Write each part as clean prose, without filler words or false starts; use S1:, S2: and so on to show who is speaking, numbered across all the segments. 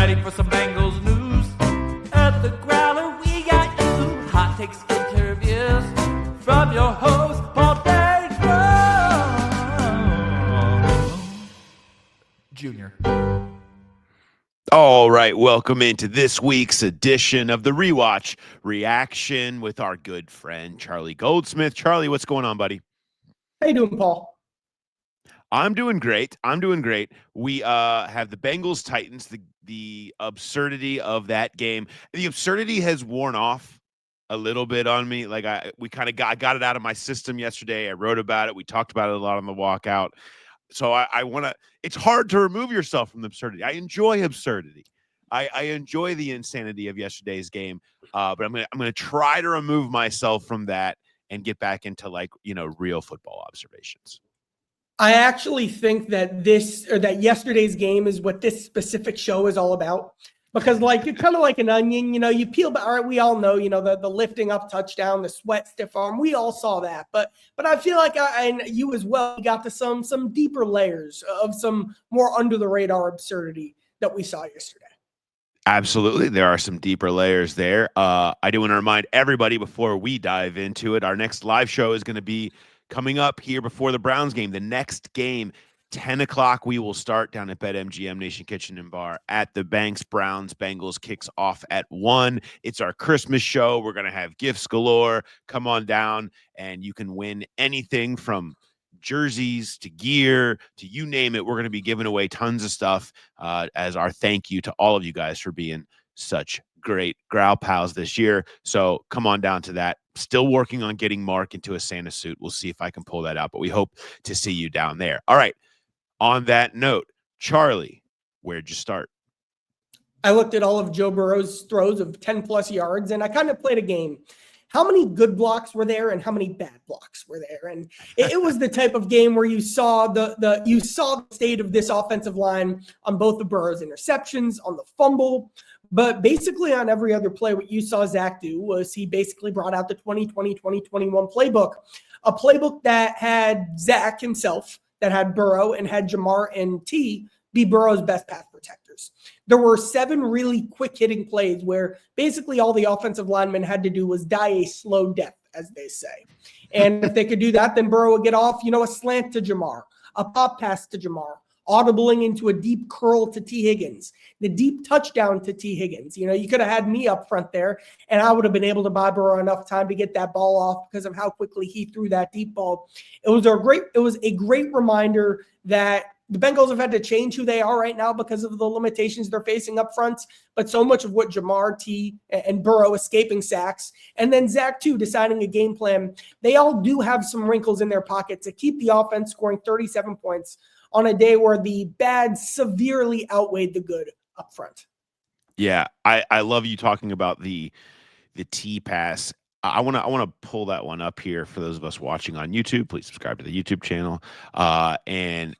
S1: ready for some Bengals news? At the Growler, we got you. Hot takes, interviews from your host, Paul Dano Jr.
S2: All right, welcome into this week's edition of the Rewatch Reaction with our good friend, Charlie Goldsmith. Charlie, what's going on, buddy?
S3: How you doing, Paul?
S2: I'm doing great. We have the Bengals-Titans, the absurdity of that game. The absurdity has worn off a little bit on me. Like I got it out of my system yesterday. I wrote about it. We talked about it a lot on the walkout. So I want to – it's hard to remove yourself from the absurdity. I enjoy absurdity. I enjoy the insanity of yesterday's game, but I'm gonna try to remove myself from that and get back into real football observations.
S3: I actually think that yesterday's game is what this specific show is all about. Because it's kind of like an onion, you peel back. All right, we all know, the lifting up touchdown, the sweat stiff arm. We all saw that, but I feel like and you as well got to some deeper layers of some more under the radar absurdity that we saw yesterday.
S2: Absolutely, there are some deeper layers there. I do want to remind everybody before we dive into it, our next live show is going to be coming up here before the Browns game. The next game. 10 o'clock, we will start down at BetMGM Nation Kitchen and Bar at the Banks. Bengals kicks off at 1. It's our Christmas show. We're going to have gifts galore. Come on down, and you can win anything from jerseys to gear to you name it. We're going to be giving away tons of stuff as our thank you to all of you guys for being such great Growl pals this year. So come on down to that. Still working on getting Mark into a Santa suit. We'll see if I can pull that out, but we hope to see you down there. All right. On that note, Charlie, where'd you start?
S3: I looked at all of Joe Burrow's throws of 10-plus yards, and I kind of played a game. How many good blocks were there and how many bad blocks were there? And it was the type of game where you saw the state of this offensive line on both the Burrow's interceptions, on the fumble. But basically on every other play, what you saw Zach do was he basically brought out the 2020-2021 playbook, a playbook that had Zach himself, that had Burrow and had Jamar and Tee be Burrow's best pass protectors. There were 7 really quick-hitting plays where basically all the offensive linemen had to do was die a slow death, as they say. And if they could do that, then Burrow would get off, a slant to Jamar, a pop pass to Jamar, audibling into a deep curl to Tee Higgins, the deep touchdown to Tee Higgins. You could have had me up front there, and I would have been able to buy Burrow enough time to get that ball off because of how quickly he threw that deep ball. It was a great reminder that the Bengals have had to change who they are right now because of the limitations they're facing up front. But so much of what Jamar, T, and Burrow escaping sacks, and then Zach too deciding a game plan, they all do have some wrinkles in their pocket to keep the offense scoring 37 points on a day where the bad severely outweighed the good up front.
S2: Yeah, I love you talking about the T pass. I want to pull that one up here for those of us watching on YouTube. Please subscribe to the YouTube channel and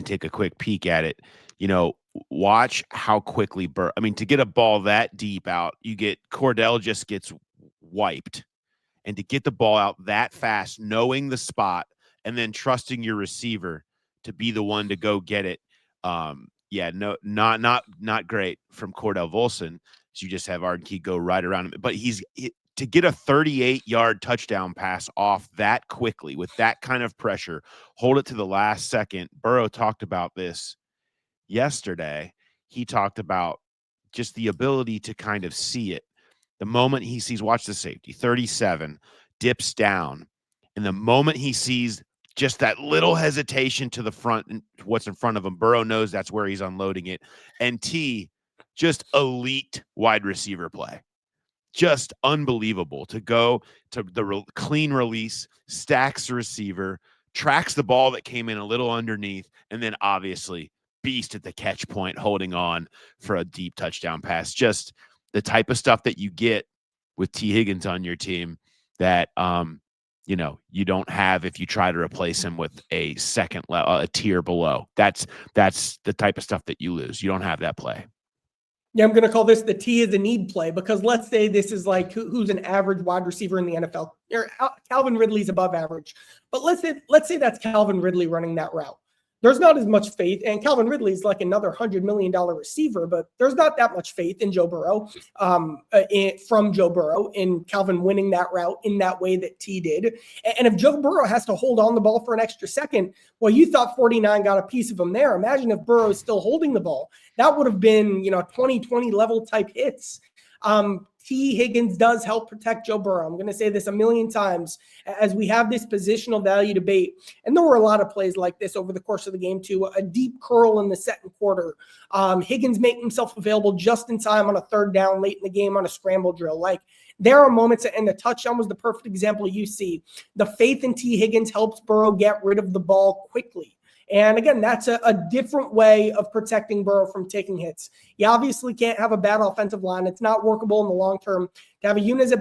S2: take a quick peek at it. Watch how quickly to get a ball that deep out, Cordell just gets wiped, and to get the ball out that fast, knowing the spot, and then trusting your receiver to be the one to go get it. Not great from Cordell Volson. So you just have Arden Key go right around him. But to get a 38-yard touchdown pass off that quickly with that kind of pressure, hold it to the last second. Burrow talked about this yesterday. He talked about just the ability to kind of see it. The moment he sees, watch the safety, 37, dips down. And the moment he sees just that little hesitation to the front and what's in front of him, Burrow knows that's where he's unloading it. And T, just elite wide receiver play. Just unbelievable to go to the clean release, stacks the receiver, tracks the ball that came in a little underneath, and then obviously beast at the catch point, holding on for a deep touchdown pass. Just the type of stuff that you get with Tee Higgins on your team that you don't have if you try to replace him with a second level, a tier below. That's the type of stuff that you lose. You don't have that play.
S3: Yeah, I'm going to call this the T is a need play, because let's say this is like who's an average wide receiver in the NFL. Calvin Ridley's above average, but let's say that's Calvin Ridley running that route. there's not as much faith. And Calvin Ridley is like another $100 million receiver, but there's not that much faith in Joe Burrow, from Joe Burrow in Calvin winning that route in that way that T did. And if Joe Burrow has to hold on the ball for an extra second, well, you thought 49 got a piece of him there. Imagine if Burrow is still holding the ball. That would have been, 2020 level type hits. Tee Higgins does help protect Joe Burrow. I'm going to say this a million times as we have this positional value debate. And there were a lot of plays like this over the course of the game too. A deep curl in the second quarter. Higgins making himself available just in time on a third down late in the game on a scramble drill. Like, there are moments, and the touchdown was the perfect example you see. The faith in Tee Higgins helps Burrow get rid of the ball quickly. And again, that's a different way of protecting Burrow from taking hits. You obviously can't have a bad offensive line. It's not workable in the long term to have a unit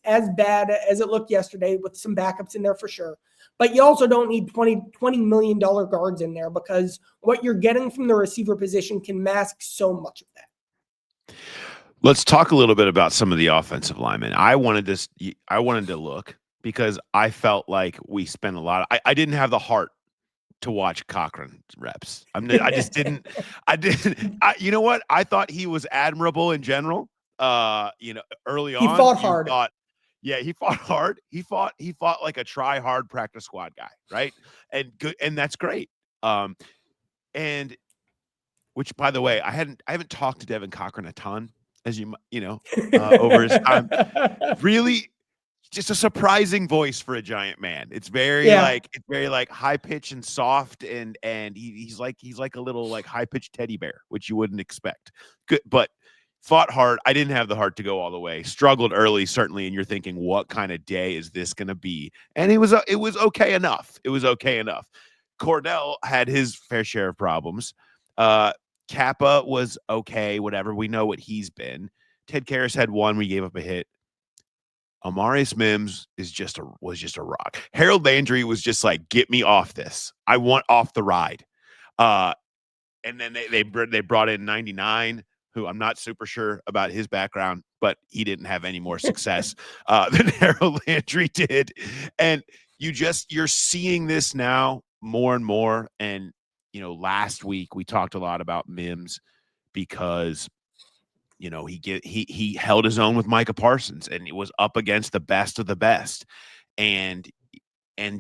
S3: as bad as it looked yesterday with some backups in there for sure. But you also don't need $20 million guards in there because what you're getting from the receiver position can mask so much of that.
S2: Let's talk a little bit about some of the offensive linemen. I wanted to look because I felt like we spent a lot. I didn't have the heart to watch Cochran reps. I just didn't. You know what? I thought he was admirable in general. Early on,
S3: he fought hard.
S2: He fought hard. He fought like a try hard practice squad guy, right? And good, and that's great. And which, by the way, I haven't talked to Devin Cochran a ton, as over his time. Really, just a surprising voice for a giant man. It's very like high pitched and soft, and he's like a little like high pitched teddy bear, which you wouldn't expect. Good, but fought hard. I didn't have the heart to go all the way. Struggled early, certainly, and you're thinking, what kind of day is this going to be? And it was okay enough. It was okay enough. Cordell had his fair share of problems. Kappa was okay, whatever. We know what he's been. Ted Karras had one. We gave up a hit. Amarius Mims was just a rock. Harold Landry was just like, get me off this. I want off the ride. And then they brought in 99, who I'm not super sure about his background, but he didn't have any more success than Harold Landry did. And you're seeing this now more and more. And last week we talked a lot about Mims because he held his own with Micah Parsons, and he was up against the best of the best. And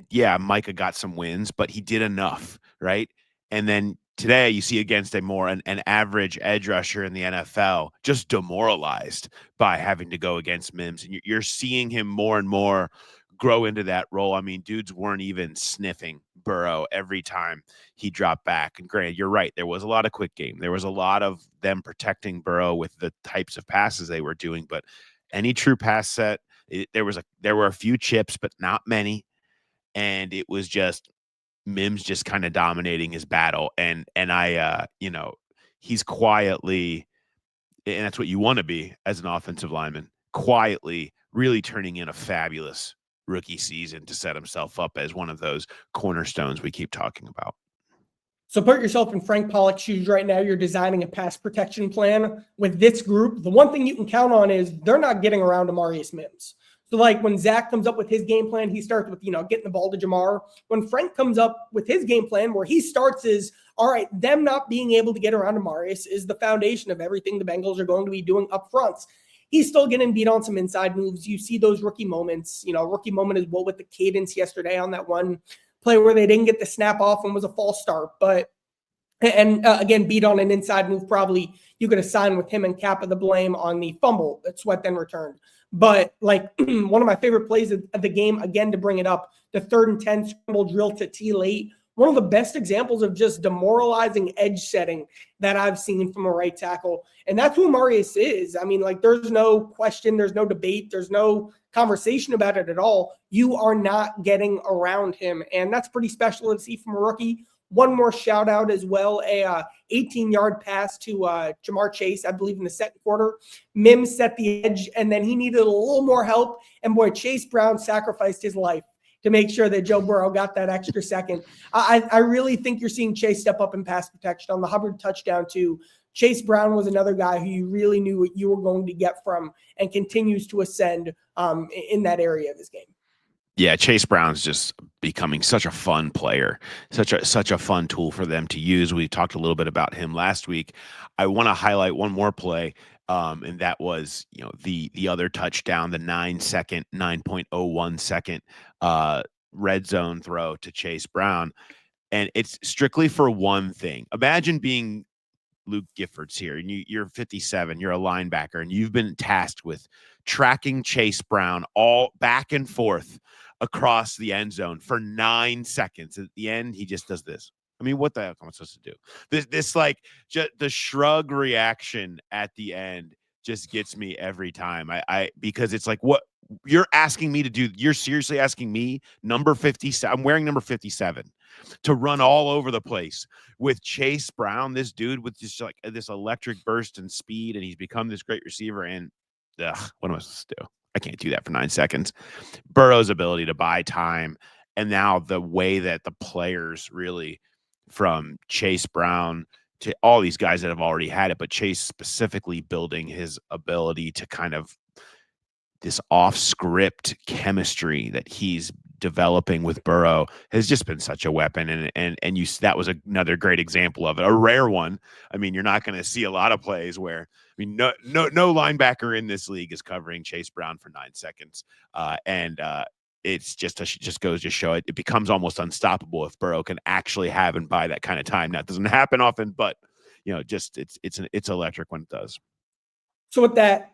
S2: yeah, Micah got some wins, but he did enough, right? And then today you see against an average edge rusher in the NFL just demoralized by having to go against Mims. And you're seeing him more and more grow into that role. I mean, dudes weren't even sniffing Burrow every time he dropped back. And granted, you're right. There was a lot of quick game. There was a lot of them protecting Burrow with the types of passes they were doing. But any true pass set, there were a few chips, but not many. And it was just Mims just kind of dominating his battle. And he's quietly, and that's what you want to be as an offensive lineman, quietly really turning in a fabulous rookie season to set himself up as one of those cornerstones we keep talking about.
S3: So put yourself in Frank Pollock's shoes right now. You're designing a pass protection plan with this group. The one thing you can count on is they're not getting around Amarius Mims. So like when Zach comes up with his game plan, he starts with, getting the ball to Jamar. When Frank comes up with his game plan, where he starts is, all right, them not being able to get around Amarius is the foundation of everything the Bengals are going to be doing up front. He's still getting beat on some inside moves. You see those rookie moments. Rookie moment is what with the cadence yesterday on that one play where they didn't get the snap off and was a false start. But again, beat on an inside move. Probably you could assign with him and Kappa the blame on the fumble that Sweat then returned. But like one of my favorite plays of the game, again, to bring it up, the 3rd and 10 scramble drill to T late. One of the best examples of just demoralizing edge setting that I've seen from a right tackle. And that's who Amarius is. I mean, like, there's no question, there's no debate, there's no conversation about it at all. You are not getting around him. And that's pretty special to see from a rookie. One more shout out as well, a 18-yard pass to Jamar Chase, I believe in the second quarter. Mims set the edge, and then he needed a little more help. And boy, Chase Brown sacrificed his life to make sure that Joe Burrow got that extra second. I really think you're seeing Chase step up in pass protection on the Hubbard touchdown too. Chase Brown was another guy who you really knew what you were going to get from and continues to ascend in that area of his game.
S2: Yeah, Chase Brown's just becoming such a fun player, such a fun tool for them to use. We talked a little bit about him last week. I want to highlight one more play, and that was the other touchdown, the 9.01 second red zone throw to Chase Brown, and it's strictly for one thing. Imagine being Luke Gifford's here, and you're 57, you're a linebacker, and you've been tasked with tracking Chase Brown all back and forth across the end zone for 9 seconds. At the end, he just does this. I mean, what the heck am I supposed to do? This like just the shrug reaction at the end just gets me every time. I because it's like, what you're asking me to do. You're seriously asking me, number 57. I'm wearing number 57 to run all over the place with Chase Brown, this dude with just like this electric burst and speed, and he's become this great receiver. And what am I supposed to do? I can't do that for 9 seconds. Burrow's ability to buy time, and now the way that the players really, from Chase Brown to all these guys that have already had it, but Chase specifically building his ability to kind of this off-script chemistry that he's developing with Burrow has just been such a weapon. And that was another great example of it, a rare one. I mean, you're not going to see a lot of plays where, I mean, no linebacker in this league is covering Chase Brown for 9 seconds. It's just goes to show it becomes almost unstoppable if Burrow can actually have and buy that kind of time. That doesn't happen often, but just it's electric when it does.
S3: So what that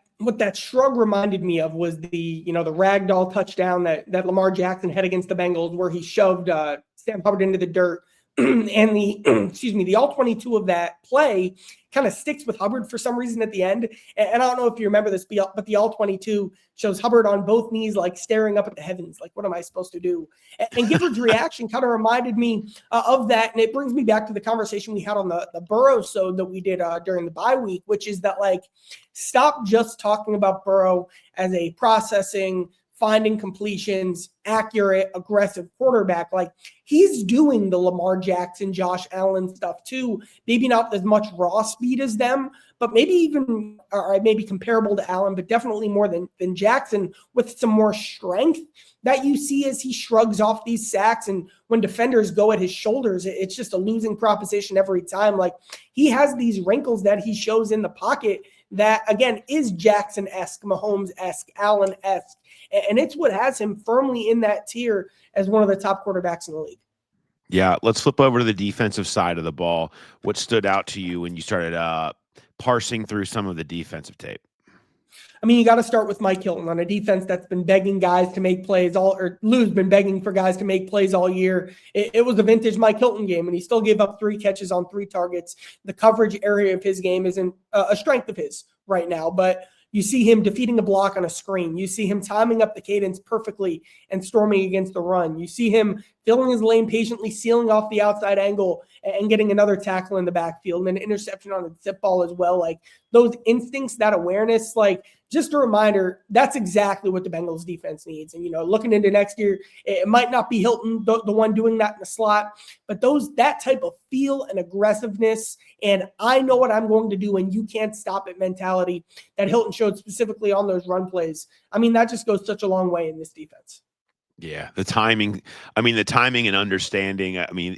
S3: shrug reminded me of was the ragdoll touchdown that Lamar Jackson had against the Bengals, where he shoved Sam Hubbard into the dirt. And the all 22 of that play kind of sticks with Hubbard for some reason at the end. And I don't know if you remember this, but the all 22 shows Hubbard on both knees, like staring up at the heavens, like, what am I supposed to do? And Gifford's reaction kind of reminded me of that. And it brings me back to the conversation we had on the Burrow show that we did during the bye week, which is that, like, stop just talking about Burrow as a processing, finding completions, accurate, aggressive quarterback. Like, he's doing the Lamar Jackson, Josh Allen stuff too. Maybe not as much raw speed as them, but maybe comparable to Allen, but definitely more than Jackson, with some more strength that you see as he shrugs off these sacks. And when defenders go at his shoulders, it's just a losing proposition every time. Like, he has these wrinkles that he shows in the pocket that, again, is Jackson-esque, Mahomes-esque, Allen-esque. And it's what has him firmly in that tier as one of the top quarterbacks in the league.
S2: Yeah, let's flip over to the defensive side of the ball. What stood out to you when you started parsing through some of the defensive tape?
S3: I mean, you got to start with Mike Hilton on a defense that's been begging guys to make plays Lou's been begging for guys to make plays all year. It was a vintage Mike Hilton game, and he still gave up 3 catches on 3 targets. The coverage area of his game isn't a strength of his right now, but you see him defeating a block on a screen. You see him timing up the cadence perfectly and storming against the run. You see him filling his lane patiently, sealing off the outside angle and getting another tackle in the backfield and an interception on the tip ball as well. Like, those instincts, that awareness, like, just a reminder, that's exactly what the Bengals defense needs. And, looking into next year, it might not be Hilton, the one doing that in the slot, but that type of feel and aggressiveness, and I know what I'm going to do and you can't stop it mentality that Hilton showed specifically on those run plays. I mean, that just goes such a long way in this defense.
S2: Yeah, the timing and understanding. I mean,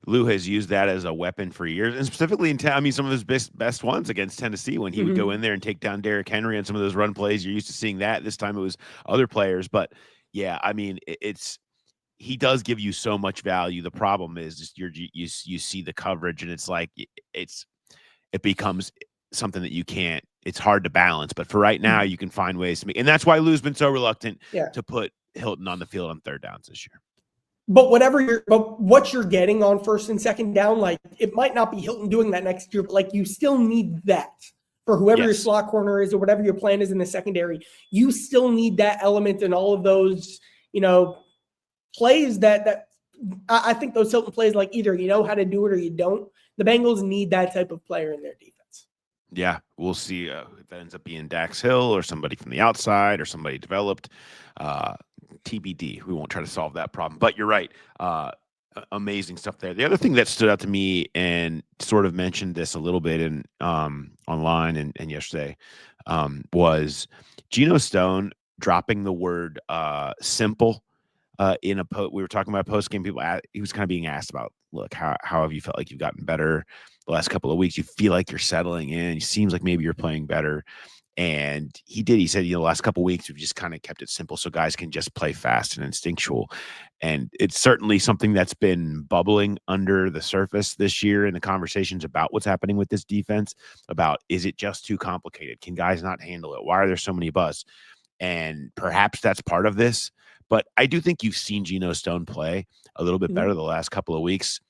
S2: Lou has used that as a weapon for years, and specifically in some of his best ones against Tennessee, when he would go in there and take down Derrick Henry on some of those run plays. You're used to seeing that. This time it was other players, but yeah, I mean, he does give you so much value. The problem is just you see the coverage, and it's like it becomes something that you can't. It's hard to balance, but for right now, you can find ways to make, and that's why Lou's been so reluctant to put Hilton on the field on 3rd downs this year.
S3: But what you're getting on 1st and 2nd down, like, it might not be Hilton doing that next year, but, like, you still need that for whoever your slot corner is or whatever your plan is in the secondary. You still need that element in all of those, plays that I think those Hilton plays, like, either you know how to do it or you don't. The Bengals need that type of player in their defense.
S2: Yeah, we'll see if that ends up being Dax Hill or somebody from the outside or somebody developed. TBD. We won't try to solve that problem. But you're right. Amazing stuff there. The other thing that stood out to me, and sort of mentioned this a little bit in online and yesterday, was Geno Stone dropping the word simple we were talking about post game. He was kind of being asked about, look, how have you felt like you've gotten better the last couple of weeks? You feel like you're settling in. It seems like maybe you're playing better. And he said, the last couple of weeks, we've just kind of kept it simple so guys can just play fast and instinctual. And it's certainly something that's been bubbling under the surface this year in the conversations about what's happening with this defense, about, is it just too complicated? Can guys not handle it? Why are there so many busts? And perhaps that's part of this. But I do think you've seen Geno Stone play a little bit better the last couple of weeks.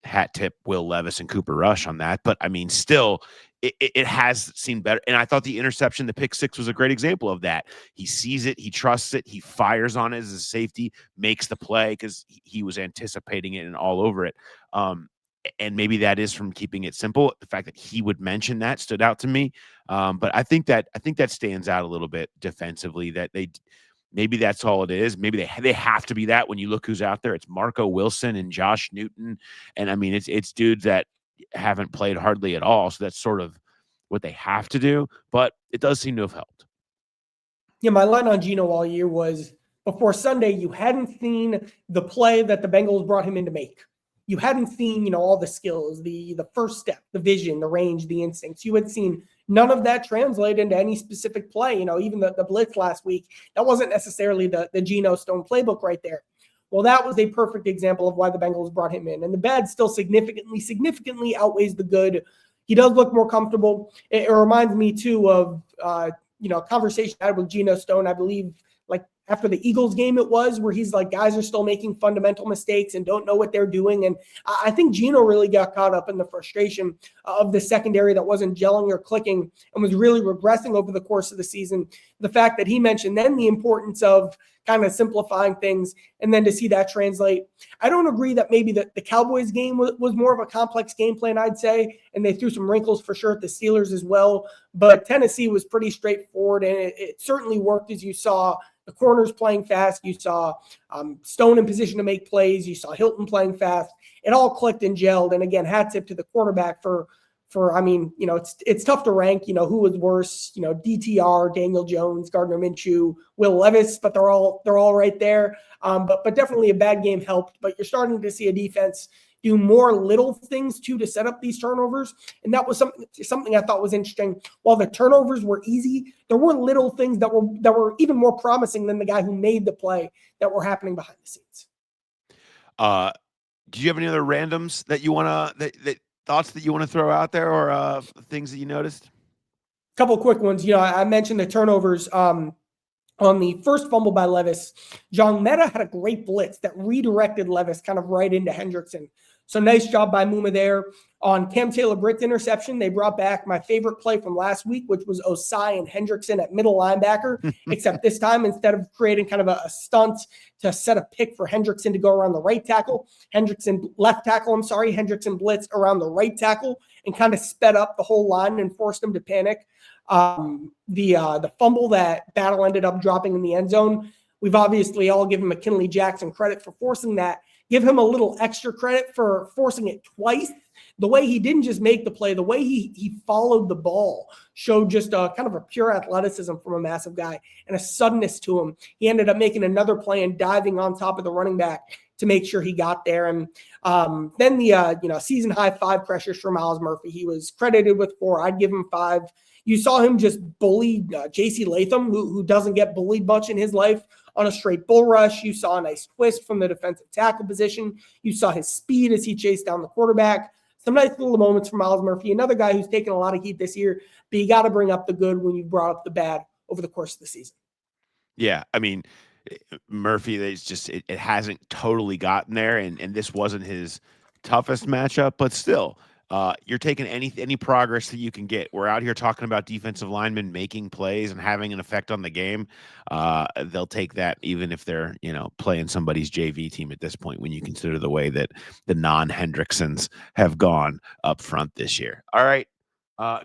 S2: Hat tip Will Levis and Cooper Rush on that. But I mean, still, it has seemed better. And I thought the interception, the pick six, was a great example of that. He sees it, he trusts it, he fires on it as a safety, makes the play because he was anticipating it and all over it. And maybe that is from keeping it simple. The fact that he would mention that stood out to me. But I think that stands out a little bit defensively, that maybe that's all it is. Maybe they have to be that when you look who's out there. It's Marco Wilson and Josh Newton. And I mean, it's dudes that haven't played hardly at all. So that's sort of what they have to do. But it does seem to have helped.
S3: Yeah, my line on Geno all year was, before Sunday, you hadn't seen the play that the Bengals brought him in to make. You hadn't seen, all the skills, the first step, the vision, the range, the instincts. You had seen none of that translate into any specific play. Even the blitz last week, that wasn't necessarily the Geno Stone playbook right there. Well, that was a perfect example of why the Bengals brought him in. And the bad still significantly outweighs the good. He does look more comfortable. It reminds me, too, of, a conversation I had with Geno Stone, I believe, like after the Eagles game it was, where he's like, guys are still making fundamental mistakes and don't know what they're doing. And I think Geno really got caught up in the frustration of the secondary that wasn't gelling or clicking and was really regressing over the course of the season. The fact that he mentioned then the importance of kind of simplifying things, and then to see that translate. I don't agree that maybe the Cowboys game was more of a complex game plan, I'd say, and they threw some wrinkles for sure at the Steelers as well. But Tennessee was pretty straightforward, and it certainly worked, as you saw the corners playing fast. You saw Stone in position to make plays. You saw Hilton playing fast. It all clicked and gelled. And again, hat tip to the quarterback for it's tough to rank, who was worse, DTR, Daniel Jones, Gardner Minshew, Will Levis, but they're all right there. But definitely a bad game helped. But you're starting to see a defense do more little things to set up these turnovers. And that was something I thought was interesting. While the turnovers were easy, there were little things that were even more promising than the guy who made the play that were happening behind the scenes.
S2: Do you have any other randoms that you want to thoughts that you want to throw out there, or things that you noticed?
S3: A couple of quick ones. I mentioned the turnovers. On the first fumble by Levis, John Meta had a great blitz that redirected Levis kind of right into Hendrickson. So nice job by Muma there. On Cam Taylor-Britt's interception, they brought back my favorite play from last week, which was Osai and Hendrickson at middle linebacker, except this time, instead of creating kind of a stunt to set a pick for Hendrickson to go around the right tackle, Hendrickson blitzed around the right tackle and kind of sped up the whole line and forced him to panic. The fumble that Battle ended up dropping in the end zone, we've obviously all given McKinley Jackson credit for forcing that. Give him a little extra credit for forcing it twice. The way he didn't just make the play, the way he followed the ball showed just kind of a pure athleticism from a massive guy and a suddenness to him. He ended up making another play and diving on top of the running back to make sure he got there. And then the season high 5 pressures for Myles Murphy. He was credited with 4. I'd give him 5. You saw him just bully J.C. Latham, who doesn't get bullied much in his life, on a straight bull rush. You saw a nice twist from the defensive tackle position. You saw his speed as he chased down the quarterback. Some nice little moments from Myles Murphy, another guy who's taken a lot of heat this year, but you got to bring up the good when you brought up the bad over the course of the season. Yeah,
S2: I mean, Murphy, it hasn't totally gotten there, and this wasn't his toughest matchup, but still, you're taking any progress that you can get. We're out here talking about defensive linemen making plays and having an effect on the game. They'll take that even if they're, playing somebody's JV team at this point, when you consider the way that the non-Hendricksons have gone up front this year. All right.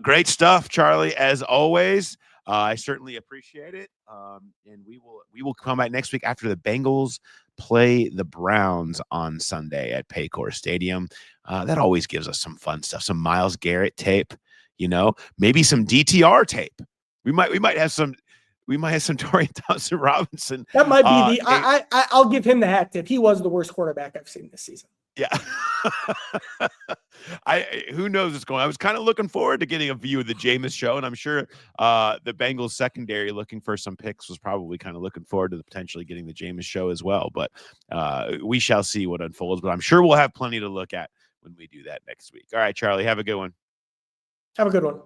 S2: Great stuff, Charlie, as always. I certainly appreciate it. And we will come back next week after the Bengals play the Browns on Sunday at Paycor Stadium. That always gives us some fun stuff. Some Myles Garrett tape, maybe some DTR tape. We might have some we might have some Dorian Thompson Robinson.
S3: That might be I'll give him the hat tip. He was the worst quarterback I've seen this season.
S2: Yeah. Who knows what's going on. I was kind of looking forward to getting a view of the Jameis show, and I'm sure the Bengals secondary looking for some picks was probably kind of looking forward to potentially getting the Jameis show as well. But we shall see what unfolds. But I'm sure we'll have plenty to look at when we do that next week. All right, Charlie, have a good one.
S3: Have a good one.